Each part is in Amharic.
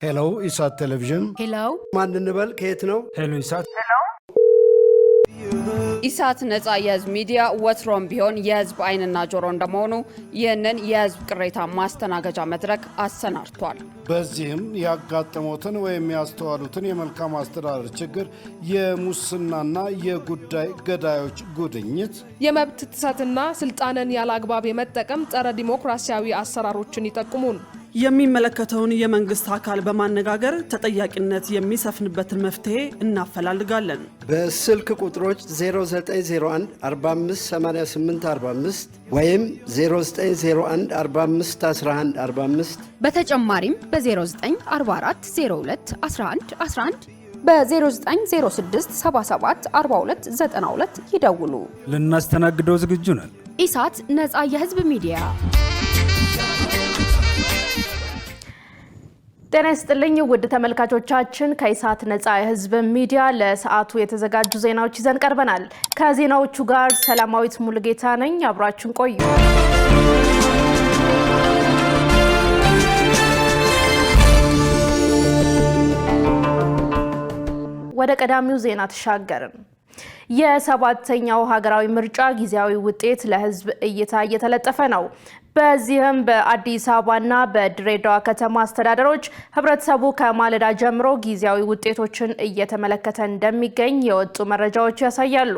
ሄሎ ኢሳት ቴሌቪዥን ሄሎ ማን እንበል ከየት ነው? ሄሎ ኢሳት ኢሳት ነፃ የህዝብ ሚዲያ ወትሮም ቢሆን የህዝብ አይንና ጆሮ እንደመሆኑ ይህንን የህዝብ ቅሬታ ማስተናገጃ መድረክ አሰናድቷል። በዚህም ያጋጠሙትን ወይም ያስተዋሉትን የመልካም አስተዳደር ችግር፣ የሙስናና የጉዳይ ገዳዮች ጉድኝት፣ የመብት ጥሰትና ስልጣንን ያላግባብ የመጠቀም ጸረ ዲሞክራሲያዊ አሰራሮችን ይጠቁሙን። የሚመለከተውን የመንግስት አካል በማነጋገር ተጠያቂነት የሚሰፍንበትን መፍትሄ እናፈላልጋለን። በስልክ ቁጥሮች 0901 458845 ወይም 0901 451145 በተጨማሪም በ0944 02 11 11 በ0906 77 42 92 ይደውሉ። ልናስተናግደው ዝግጁ ነን። ኢሳት ነፃ የህዝብ ሚዲያ። ጤና ይስጥልኝ ውድ ተመልካቾቻችን፣ ከኢሳት ነፃ የህዝብ ሚዲያ ለሰዓቱ የተዘጋጁ ዜናዎች ይዘን ቀርበናል። ከዜናዎቹ ጋር ሰላማዊት ሙሉጌታ ነኝ። አብራችሁን ቆዩ። ወደ ቀዳሚው ዜና ተሻገርን። የሰባተኛው ሀገራዊ ምርጫ ጊዜያዊ ውጤት ለህዝብ እይታ እየተለጠፈ ነው። በዚህም በአዲስ አበባና በድሬዳዋ ከተማ አስተዳደሮች ህብረተሰቡ ከማለዳ ጀምሮ ጊዜያዊ ውጤቶችን እየተመለከተ እንደሚገኝ የወጡ መረጃዎች ያሳያሉ።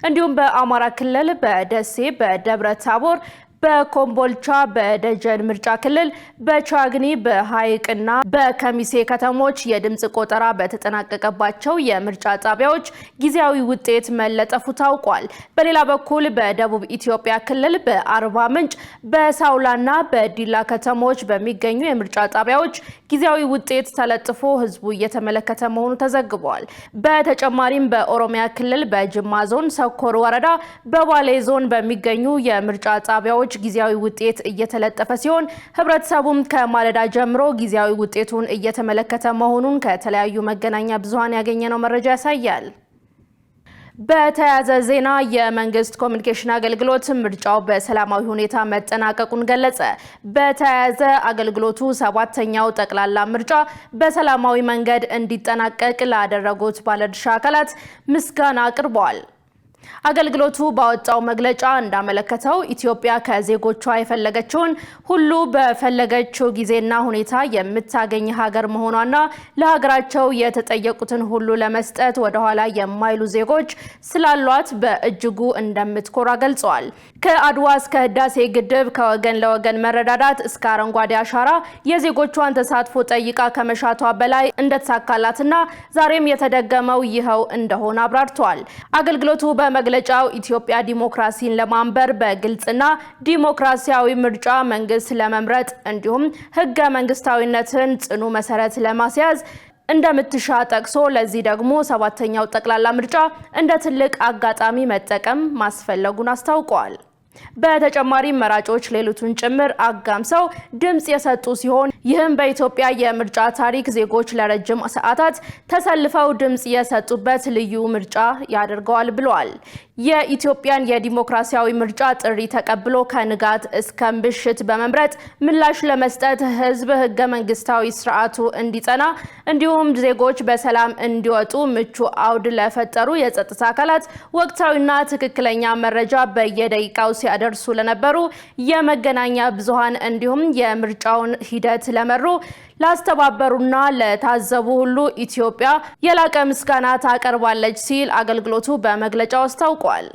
እንዲሁም በአማራ ክልል በደሴ፣ በደብረ ታቦር፣ በኮምቦልቻ፣ በደጀን ምርጫ ክልል፣ በቻግኒ፣ በሐይቅና በከሚሴ ከተሞች የድምጽ ቆጠራ በተጠናቀቀባቸው የምርጫ ጣቢያዎች ጊዜያዊ ውጤት መለጠፉ ታውቋል። በሌላ በኩል በደቡብ ኢትዮጵያ ክልል በአርባ ምንጭ፣ በሳውላና በዲላ ከተሞች በሚገኙ የምርጫ ጣቢያዎች ጊዜያዊ ውጤት ተለጥፎ ህዝቡ እየተመለከተ መሆኑ ተዘግቧል። በተጨማሪም በኦሮሚያ ክልል በጅማ ዞን ሰኮር ወረዳ፣ በባሌ ዞን በሚገኙ የምርጫ ጣቢያዎች ጊዜያዊ ውጤት እየተለጠፈ ሲሆን ህብረተሰቡም ከማለዳ ጀምሮ ጊዜያዊ ውጤቱን እየተመለከተ መሆኑን ከተለያዩ መገናኛ ብዙሃን ያገኘነው መረጃ ያሳያል። በተያያዘ ዜና የመንግስት ኮሚኒኬሽን አገልግሎት ምርጫው በሰላማዊ ሁኔታ መጠናቀቁን ገለጸ። በተያያዘ አገልግሎቱ ሰባተኛው ጠቅላላ ምርጫ በሰላማዊ መንገድ እንዲጠናቀቅ ላደረጉት ባለድርሻ አካላት ምስጋና አቅርበዋል። አገልግሎቱ ባወጣው መግለጫ እንዳመለከተው ኢትዮጵያ ከዜጎቿ የፈለገችውን ሁሉ በፈለገችው ጊዜና ሁኔታ የምታገኝ ሀገር መሆኗና ለሀገራቸው የተጠየቁትን ሁሉ ለመስጠት ወደኋላ የማይሉ ዜጎች ስላሏት በእጅጉ እንደምትኮራ ገልጸዋል። ከአድዋ እስከ ህዳሴ ግድብ፣ ከወገን ለወገን መረዳዳት እስከ አረንጓዴ አሻራ የዜጎቿን ተሳትፎ ጠይቃ ከመሻቷ በላይ እንደተሳካላትና ዛሬም የተደገመው ይኸው እንደሆነ አብራርተዋል። አገልግሎቱ በመግለጫው ኢትዮጵያ ዲሞክራሲን ለማንበር በግልጽና ዲሞክራሲያዊ ምርጫ መንግስት ለመምረጥ እንዲሁም ህገ መንግስታዊነትን ጽኑ መሰረት ለማስያዝ እንደምትሻ ጠቅሶ ለዚህ ደግሞ ሰባተኛው ጠቅላላ ምርጫ እንደ ትልቅ አጋጣሚ መጠቀም ማስፈለጉን አስታውቀዋል። በተጨማሪም መራጮች ሌሊቱን ጭምር አጋምሰው ድምጽ የሰጡ ሲሆን ይህም በኢትዮጵያ የምርጫ ታሪክ ዜጎች ለረጅም ሰዓታት ተሰልፈው ድምጽ የሰጡበት ልዩ ምርጫ ያደርገዋል ብለዋል። የኢትዮጵያን የዲሞክራሲያዊ ምርጫ ጥሪ ተቀብሎ ከንጋት እስከ ምሽት በመምረጥ ምላሽ ለመስጠት ህዝብ ህገ መንግስታዊ ስርዓቱ እንዲጸና እንዲሁም ዜጎች በሰላም እንዲወጡ ምቹ አውድ ለፈጠሩ የጸጥታ አካላት ወቅታዊና ትክክለኛ መረጃ በየደቂቃው ሲያደርሱ ለነበሩ የመገናኛ ብዙሃን እንዲሁም የምርጫውን ሂደት ለመሩ ላስተባበሩና ለታዘቡ ሁሉ ኢትዮጵያ የላቀ ምስጋና ታቀርባለች ሲል አገልግሎቱ በመግለጫው አስታውቋል።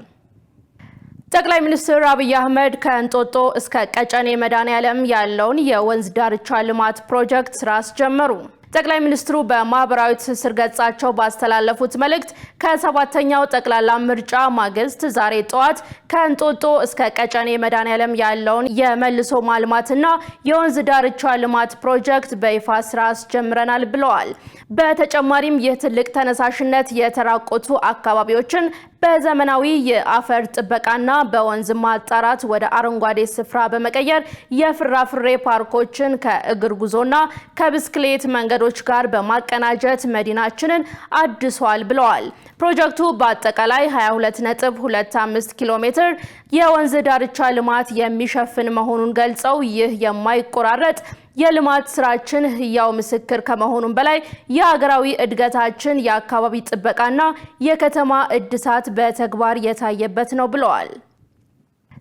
ጠቅላይ ሚኒስትር አብይ አህመድ ከእንጦጦ እስከ ቀጨኔ መድኃኔዓለም ያለውን የወንዝ ዳርቻ ልማት ፕሮጀክት ስራ አስጀመሩ። ጠቅላይ ሚኒስትሩ በማህበራዊ ትስስር ገጻቸው ባስተላለፉት መልእክት ከሰባተኛው ጠቅላላ ምርጫ ማግስት ዛሬ ጠዋት ከእንጦጦ እስከ ቀጨኔ መድኃኔዓለም ያለውን የመልሶ ማልማትና የወንዝ ዳርቻ ልማት ፕሮጀክት በይፋ ስራ አስጀምረናል ብለዋል። በተጨማሪም ይህ ትልቅ ተነሳሽነት የተራቆቱ አካባቢዎችን በዘመናዊ የአፈር ጥበቃና በወንዝ ማጣራት ወደ አረንጓዴ ስፍራ በመቀየር የፍራፍሬ ፓርኮችን ከእግር ጉዞና ከብስክሌት መንገዶች ጋር በማቀናጀት መዲናችንን አድሷል ብለዋል። ፕሮጀክቱ በአጠቃላይ 22.25 ኪሎ ሜትር የወንዝ ዳርቻ ልማት የሚሸፍን መሆኑን ገልጸው ይህ የማይቆራረጥ የልማት ስራችን ህያው ምስክር ከመሆኑም በላይ የሀገራዊ እድገታችን የአካባቢ ጥበቃና የከተማ እድሳት በተግባር የታየበት ነው ብለዋል።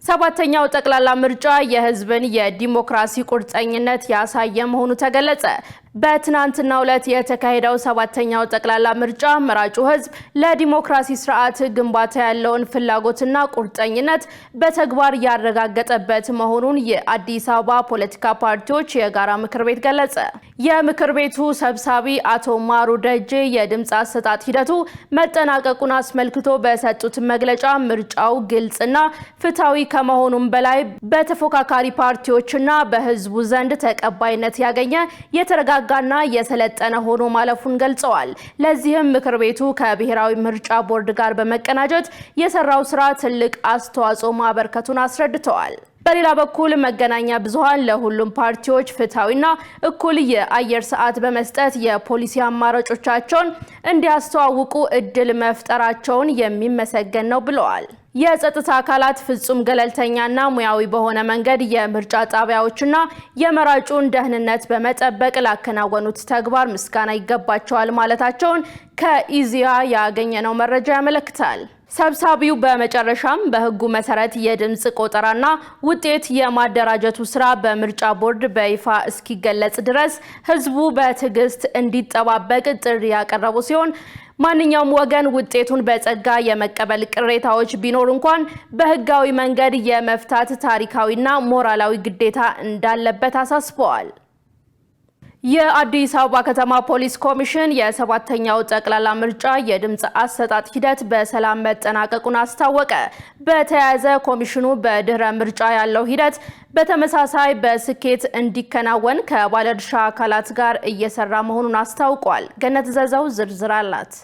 ሰባተኛው ጠቅላላ ምርጫ የህዝብን የዲሞክራሲ ቁርጠኝነት ያሳየ መሆኑ ተገለጸ። በትናንትናው ዕለት የተካሄደው ሰባተኛው ጠቅላላ ምርጫ መራጩ ህዝብ ለዲሞክራሲ ስርዓት ግንባታ ያለውን ፍላጎትና ቁርጠኝነት በተግባር ያረጋገጠበት መሆኑን የአዲስ አበባ ፖለቲካ ፓርቲዎች የጋራ ምክር ቤት ገለጸ። የምክር ቤቱ ሰብሳቢ አቶ ማሩ ደጄ የድምጽ አሰጣጥ ሂደቱ መጠናቀቁን አስመልክቶ በሰጡት መግለጫ ምርጫው ግልጽና ፍትሃዊ ከመሆኑም በላይ በተፎካካሪ ፓርቲዎችና በህዝቡ ዘንድ ተቀባይነት ያገኘ የተረጋጋና የሰለጠነ ሆኖ ማለፉን ገልጸዋል። ለዚህም ምክር ቤቱ ከብሔራዊ ምርጫ ቦርድ ጋር በመቀናጀት የሰራው ስራ ትልቅ አስተዋጽኦ ማበርከቱን አስረድተዋል። በሌላ በኩል መገናኛ ብዙሃን ለሁሉም ፓርቲዎች ፍትሃዊና እኩል የአየር ሰዓት በመስጠት የፖሊሲ አማራጮቻቸውን እንዲያስተዋውቁ እድል መፍጠራቸውን የሚመሰገን ነው ብለዋል። የጸጥታ አካላት ፍጹም ገለልተኛና ሙያዊ በሆነ መንገድ የምርጫ ጣቢያዎችና የመራጩን ደህንነት በመጠበቅ ላከናወኑት ተግባር ምስጋና ይገባቸዋል ማለታቸውን ከኢዚያ ያገኘነው መረጃ ያመለክታል። ሰብሳቢው በመጨረሻም በህጉ መሰረት የድምጽ ቆጠራና ውጤት የማደራጀቱ ስራ በምርጫ ቦርድ በይፋ እስኪገለጽ ድረስ ህዝቡ በትዕግስት እንዲጠባበቅ ጥሪ ያቀረቡ ሲሆን ማንኛውም ወገን ውጤቱን በጸጋ የመቀበል ቅሬታዎች ቢኖር እንኳን በህጋዊ መንገድ የመፍታት ታሪካዊና ሞራላዊ ግዴታ እንዳለበት አሳስበዋል። የአዲስ አበባ ከተማ ፖሊስ ኮሚሽን የሰባተኛው ጠቅላላ ምርጫ የድምጽ አሰጣጥ ሂደት በሰላም መጠናቀቁን አስታወቀ። በተያያዘ ኮሚሽኑ በድህረ ምርጫ ያለው ሂደት በተመሳሳይ በስኬት እንዲከናወን ከባለድርሻ አካላት ጋር እየሰራ መሆኑን አስታውቋል። ገነት ዘዘው ዝርዝር አላት።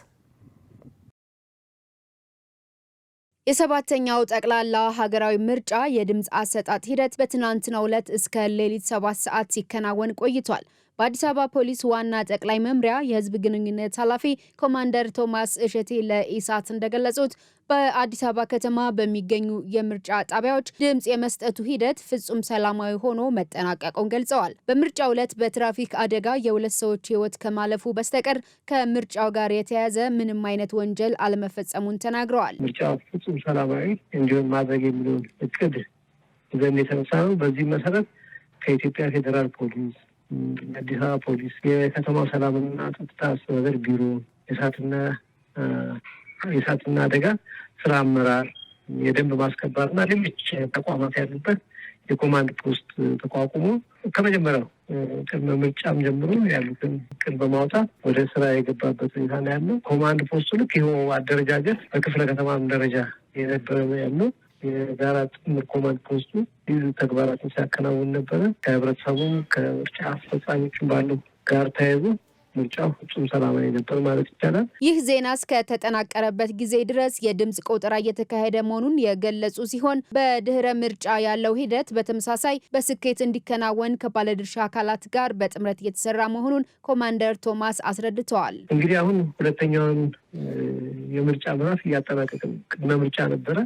የሰባተኛው ጠቅላላ ሀገራዊ ምርጫ የድምጽ አሰጣጥ ሂደት በትናንትናው ዕለት እስከ ሌሊት 7 ሰዓት ሲከናወን ቆይቷል። በአዲስ አበባ ፖሊስ ዋና ጠቅላይ መምሪያ የህዝብ ግንኙነት ኃላፊ ኮማንደር ቶማስ እሸቴ ለኢሳት እንደገለጹት በአዲስ አበባ ከተማ በሚገኙ የምርጫ ጣቢያዎች ድምጽ የመስጠቱ ሂደት ፍጹም ሰላማዊ ሆኖ መጠናቀቁን ገልጸዋል። በምርጫው ዕለት በትራፊክ አደጋ የሁለት ሰዎች ህይወት ከማለፉ በስተቀር ከምርጫው ጋር የተያያዘ ምንም አይነት ወንጀል አለመፈጸሙን ተናግረዋል። ምርጫው ፍጹም ሰላማዊ እንዲሆን ማድረግ የሚለውን እቅድ ይዘን የተነሳ ነው። በዚህ መሰረት ከኢትዮጵያ ፌዴራል ፖሊስ፣ አዲስ አበባ ፖሊስ፣ የከተማው ሰላምና ጸጥታ አስተዳደር ቢሮ፣ የእሳትና አደጋ ስራ አመራር፣ የደንብ ማስከበርና ሌሎች ተቋማት ያሉበት የኮማንድ ፖስት ተቋቁሞ ከመጀመሪያው ቅድመ ምርጫም ጀምሮ ያሉትን እቅድ በማውጣት ወደ ስራ የገባበት ሁኔታ ነው ያለው። ኮማንድ ፖስቱ ልክ ይኸው አደረጃጀት በክፍለ ከተማም ደረጃ የነበረ ነው ያለው። የጋራ ጥምር ኮማንድ ፖስቱ ብዙ ተግባራትን ሲያከናውን ነበረ። ከህብረተሰቡም ከምርጫ አስፈጻሚዎችም ባለው ጋር ተያይዞ ምርጫው ፍጹም ሰላማዊ ነበር ማለት ይቻላል። ይህ ዜና እስከተጠናቀረበት ጊዜ ድረስ የድምጽ ቆጠራ እየተካሄደ መሆኑን የገለጹ ሲሆን በድህረ ምርጫ ያለው ሂደት በተመሳሳይ በስኬት እንዲከናወን ከባለድርሻ አካላት ጋር በጥምረት እየተሰራ መሆኑን ኮማንደር ቶማስ አስረድተዋል። እንግዲህ አሁን ሁለተኛውን የምርጫ ምዕራፍ እያጠናቀቅን፣ ቅድመ ምርጫ ነበረ፣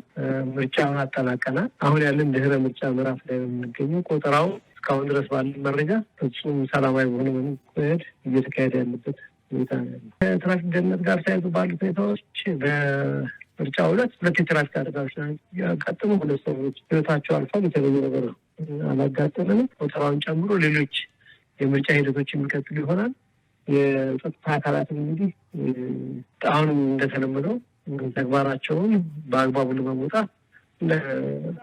ምርጫውን አጠናቀናል። አሁን ያለን ድህረ ምርጫ ምዕራፍ ላይ የምንገኘው ቆጠራው እስካሁን ድረስ ባለ መረጃ ፍጹም ሰላማዊ በሆነ መንገድ እየተካሄደ ያለበት ሁኔታ ነው። ከትራፊክ ደህንነት ጋር ተያይዞ ባሉት ሁኔታዎች በምርጫው ዕለት 2 የትራፊክ አደጋዎች ያጋጠሙ፣ 2 ሰዎች ህይወታቸው አልፏል። የተለየ ነገር አላጋጠመንም። ቆጠራውን ጨምሮ ሌሎች የምርጫ ሂደቶች የሚቀጥሉ ይሆናል። የጸጥታ አካላትም እንግዲህ አሁንም እንደተለመደው ተግባራቸውን በአግባቡ ለመወጣት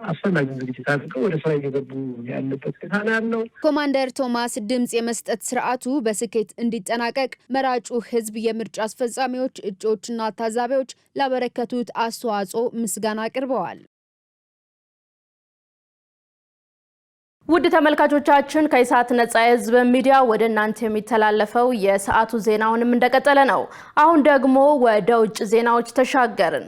አስፈላጊ ዝግጅት አድርገው ወደ ስራ እየገቡ ያለበት ሁኔታ ነው ያለው። ኮማንደር ቶማስ ድምጽ የመስጠት ስርዓቱ በስኬት እንዲጠናቀቅ መራጩ ህዝብ፣ የምርጫ አስፈጻሚዎች፣ እጩዎችና ታዛቢዎች ላበረከቱት አስተዋጽኦ ምስጋና አቅርበዋል። ውድ ተመልካቾቻችን ከኢሳት ነጻ የህዝብ ሚዲያ ወደ እናንተ የሚተላለፈው የሰዓቱ ዜናውንም እንደቀጠለ ነው። አሁን ደግሞ ወደ ውጭ ዜናዎች ተሻገርን።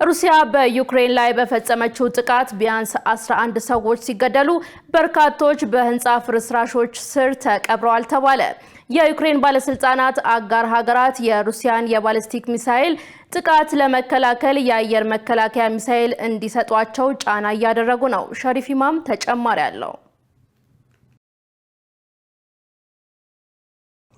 ሩሲያ በዩክሬን ላይ በፈጸመችው ጥቃት ቢያንስ 11 ሰዎች ሲገደሉ በርካቶች በህንጻ ፍርስራሾች ስር ተቀብረዋል ተባለ። የዩክሬን ባለስልጣናት አጋር ሀገራት የሩሲያን የባሊስቲክ ሚሳኤል ጥቃት ለመከላከል የአየር መከላከያ ሚሳኤል እንዲሰጧቸው ጫና እያደረጉ ነው። ሸሪፍ ኢማም ተጨማሪ አለው።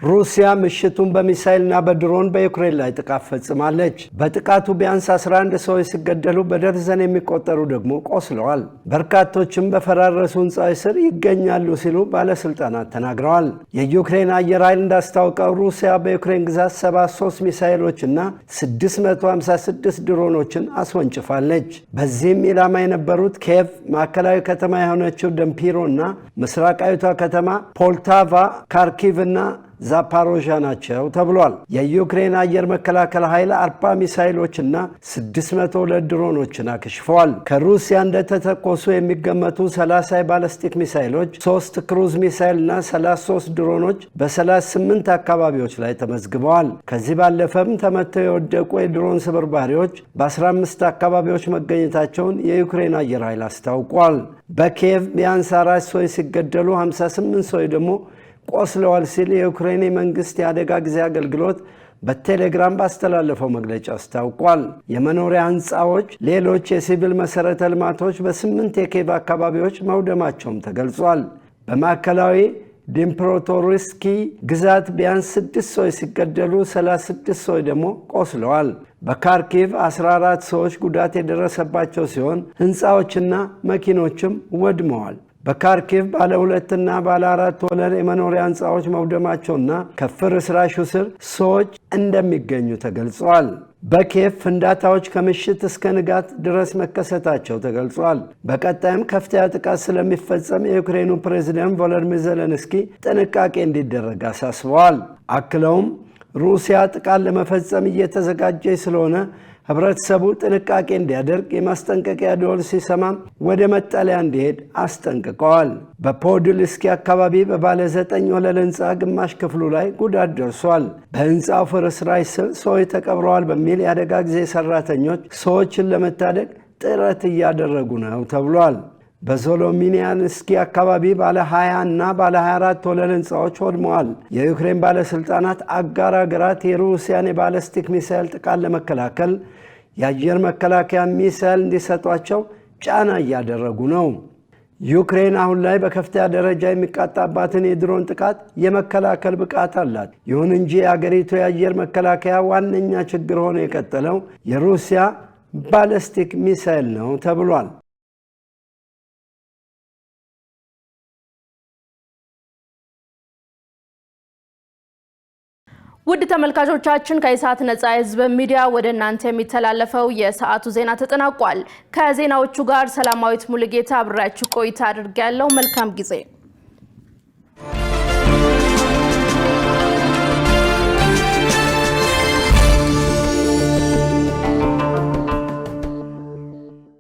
ሩሲያ ምሽቱን በሚሳኤልና በድሮን በዩክሬን ላይ ጥቃት ፈጽማለች። በጥቃቱ ቢያንስ 11 ሰዎች ሲገደሉ በደርዘን የሚቆጠሩ ደግሞ ቆስለዋል። በርካቶችም በፈራረሱ ሕንፃዎች ስር ይገኛሉ ሲሉ ባለስልጣናት ተናግረዋል። የዩክሬን አየር ኃይል እንዳስታወቀው ሩሲያ በዩክሬን ግዛት 73 ሚሳኤሎችና 656 ድሮኖችን አስወንጭፋለች። በዚህም ኢላማ የነበሩት ኪየቭ፣ ማዕከላዊ ከተማ የሆነችው ደንፒሮና ምስራቃዊቷ ከተማ ፖልታቫ፣ ካርኪቭና ዛፓሮዣ ናቸው ተብሏል። የዩክሬን አየር መከላከል ኃይል 40 ሚሳኤሎችና 602 ድሮኖችን አክሽፈዋል። ከሩሲያ እንደተተኮሱ የሚገመቱ 30 የባለስቲክ ሚሳኤሎች፣ 3 ክሩዝ ሚሳኤልና 33 ድሮኖች በ38 አካባቢዎች ላይ ተመዝግበዋል። ከዚህ ባለፈም ተመተው የወደቁ የድሮን ስብርባሪዎች በ15 አካባቢዎች መገኘታቸውን የዩክሬን አየር ኃይል አስታውቋል። በኪየቭ ቢያንስ 4 ሰዎች ሲገደሉ 58 ሰዎች ደግሞ ቆስለዋል ሲል የዩክሬን መንግስት የአደጋ ጊዜ አገልግሎት በቴሌግራም ባስተላለፈው መግለጫ አስታውቋል። የመኖሪያ ህንፃዎች፣ ሌሎች የሲቪል መሰረተ ልማቶች በ8 የኪየቭ አካባቢዎች መውደማቸውም ተገልጿል። በማዕከላዊ ዲምፕሮቶርስኪ ግዛት ቢያንስ 6 ሰዎች ሲገደሉ 36 ሰዎች ደግሞ ቆስለዋል። በካርኪቭ 14 ሰዎች ጉዳት የደረሰባቸው ሲሆን ህንፃዎችና መኪኖችም ወድመዋል። በካርኪቭ ባለ 2 እና ባለ 4 ወለል የመኖሪያ ህንፃዎች መውደማቸውና ከፍርስራሹ ስር ሰዎች እንደሚገኙ ተገልጿል። በኪየቭ ፍንዳታዎች ከምሽት እስከ ንጋት ድረስ መከሰታቸው ተገልጿል። በቀጣይም ከፍተኛ ጥቃት ስለሚፈጸም የዩክሬኑ ፕሬዝዳንት ቮሎዲሚር ዜሌንስኪ ጥንቃቄ እንዲደረግ አሳስበዋል። አክለውም ሩሲያ ጥቃት ለመፈጸም እየተዘጋጀች ስለሆነ ህብረተሰቡ ጥንቃቄ እንዲያደርግ የማስጠንቀቂያ ደወል ሲሰማም ወደ መጠለያ እንዲሄድ አስጠንቅቀዋል። በፖድልስኪ አካባቢ በባለ 9 ወለል ህንፃ ግማሽ ክፍሉ ላይ ጉዳት ደርሷል። በህንፃው ፍርስራሽ ስር ሰዎች ተቀብረዋል በሚል የአደጋ ጊዜ ሰራተኞች ሰዎችን ለመታደግ ጥረት እያደረጉ ነው ተብሏል። በዞሎሚኒያንስኪ አካባቢ ባለ 20 እና ባለ 24 ወለል ህንፃዎች ወድመዋል። የዩክሬን ባለስልጣናት አጋር ሀገራት የሩሲያን የባለስቲክ ሚሳኤል ጥቃት ለመከላከል የአየር መከላከያ ሚሳኤል እንዲሰጧቸው ጫና እያደረጉ ነው። ዩክሬን አሁን ላይ በከፍተኛ ደረጃ የሚቃጣባትን የድሮን ጥቃት የመከላከል ብቃት አላት። ይሁን እንጂ የአገሪቱ የአየር መከላከያ ዋነኛ ችግር ሆኖ የቀጠለው የሩሲያ ባለስቲክ ሚሳኤል ነው ተብሏል። ውድ ተመልካቾቻችን ከኢሳት ነጻ የህዝብ ሚዲያ ወደ እናንተ የሚተላለፈው የሰዓቱ ዜና ተጠናቋል። ከዜናዎቹ ጋር ሰላማዊት ሙሉጌታ አብራችሁ ቆይታ አድርጌያለሁ። መልካም ጊዜ